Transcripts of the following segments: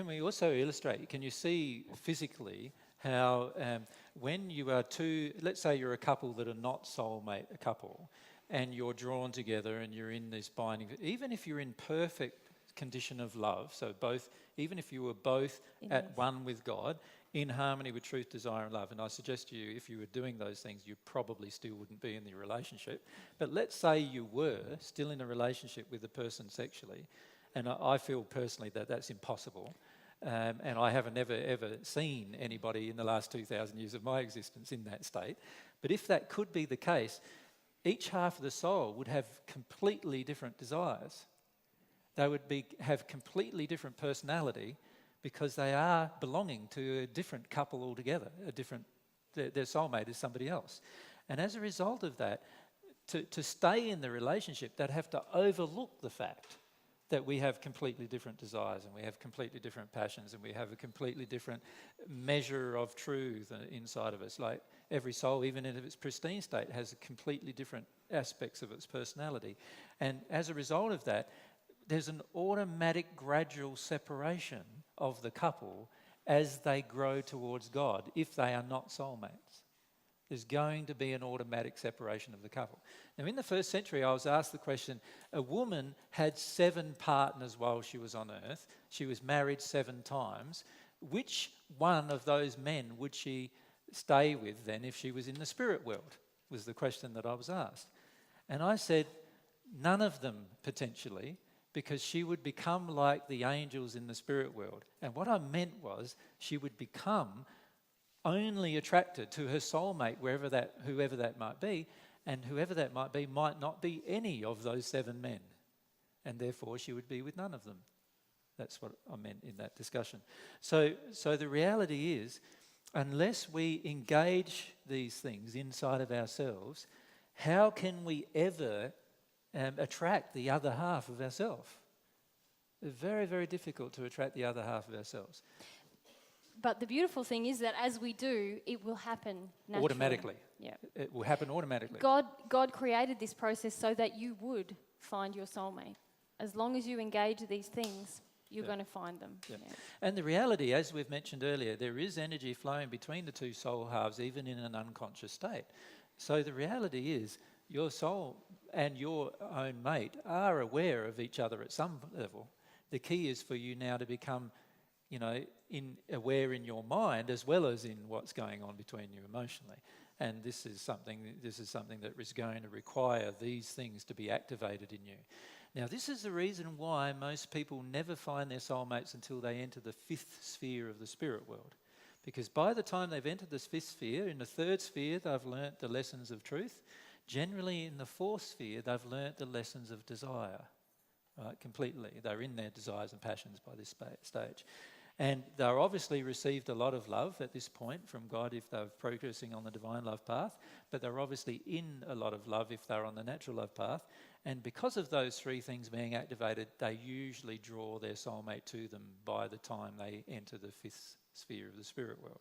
Can we also illustrate, can you see physically how when you are two, let's say you're a couple that are not soulmate a couple, and you're drawn together and you're in this binding, even if you're in perfect condition of love, so both, even if you were both at one with God, in harmony with truth, desire and love, and I suggest to you, if you were doing those things, you probably still wouldn't be in the relationship, but let's say you were still in a relationship with the person sexually, and I feel personally that that's impossible. And I haven't ever seen anybody in the last 2,000 years of my existence in that state. But if that could be the case, each half of the soul would have completely different desires. They would have completely different personality because they are belonging to a different couple altogether. Their soulmate is somebody else. And as a result of that, to stay in the relationship, they'd have to overlook the fact that we have completely different desires and we have completely different passions and we have a completely different measure of truth inside of us. Like every soul, even in its pristine state, has completely different aspects of its personality. And as a result of that, there's an automatic gradual separation of the couple as they grow towards God, if they are not soulmates. There's going to be an automatic separation of the couple. Now, in the first century, I was asked the question, a woman had 7 partners while she was on earth. She was married 7 times. Which one of those men would she stay with then if she was in the spirit world, was the question that I was asked. And I said, none of them potentially, because she would become like the angels in the spirit world. And what I meant was she would become only attracted to her soulmate, whoever that might be, and whoever that might be might not be any of those 7 men, and therefore she would be with none of them. That's what I meant in that discussion. So the reality is, unless we engage these things inside of ourselves, how can we ever attract the other half of ourselves? It's very, very difficult to attract the other half of ourselves. But the beautiful thing is that as we do, it will happen naturally. Automatically. Yeah. It will happen automatically. God created this process so that you would find your soulmate. As long as you engage these things, you're going to find them. Yeah. Yeah. And the reality, as we've mentioned earlier, there is energy flowing between the 2 soul halves, even in an unconscious state. So the reality is, your soul and your own mate are aware of each other at some level. The key is for you now to become aware in your mind as well as in what's going on between you emotionally. And this is something that is going to require these things to be activated in you. Now, this is the reason why most people never find their soulmates until they enter the 5th sphere of the spirit world. Because by the time they've entered this 5th sphere, in the 3rd sphere, they've learnt the lessons of truth. Generally, in the 4th sphere, they've learnt the lessons of desire. Right, completely. They're in their desires and passions by this stage. And they're obviously received a lot of love at this point from God if they're progressing on the divine love path, but they're obviously in a lot of love if they're on the natural love path. And because of those 3 things being activated, they usually draw their soulmate to them by the time they enter the 5th sphere of the spirit world.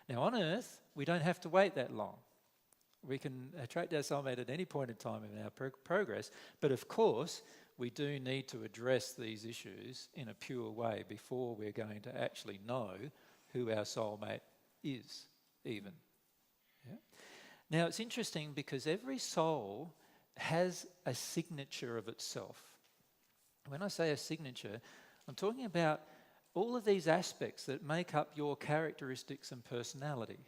Now, on earth, we don't have to wait that long. We can attract our soulmate at any point in time in our progress, but of course, we do need to address these issues in a pure way before we're going to actually know who our soulmate is, even. Yeah? Now, it's interesting because every soul has a signature of itself. When I say a signature, I'm talking about all of these aspects that make up your characteristics and personality.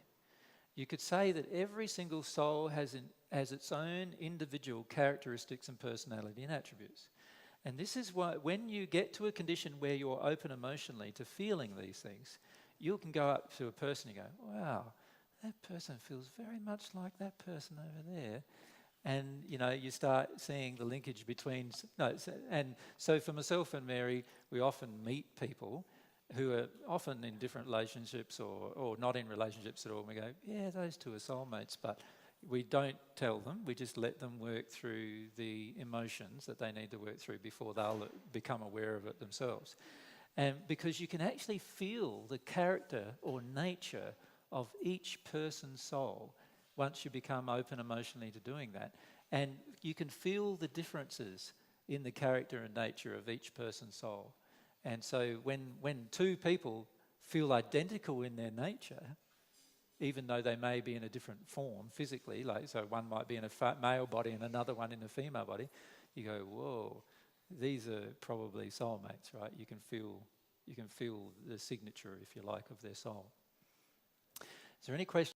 You could say that every single soul has its own individual characteristics and personality and attributes. And this is why when you get to a condition where you're open emotionally to feeling these things, you can go up to a person and go, wow, that person feels very much like that person over there. And, you start seeing the linkage between... And so for myself and Mary, we often meet people who are often in different relationships or not in relationships at all. And we go, yeah, those 2 are soulmates, but we don't tell them. We just let them work through the emotions that they need to work through before they'll become aware of it themselves. And because you can actually feel the character or nature of each person's soul once you become open emotionally to doing that. And you can feel the differences in the character and nature of each person's soul. And so when two people feel identical in their nature, even though they may be in a different form physically, like so one might be in a male body and another one in a female body, you go, whoa, these are probably soulmates, right? You can feel the signature, if you like, of their soul. Is there any question?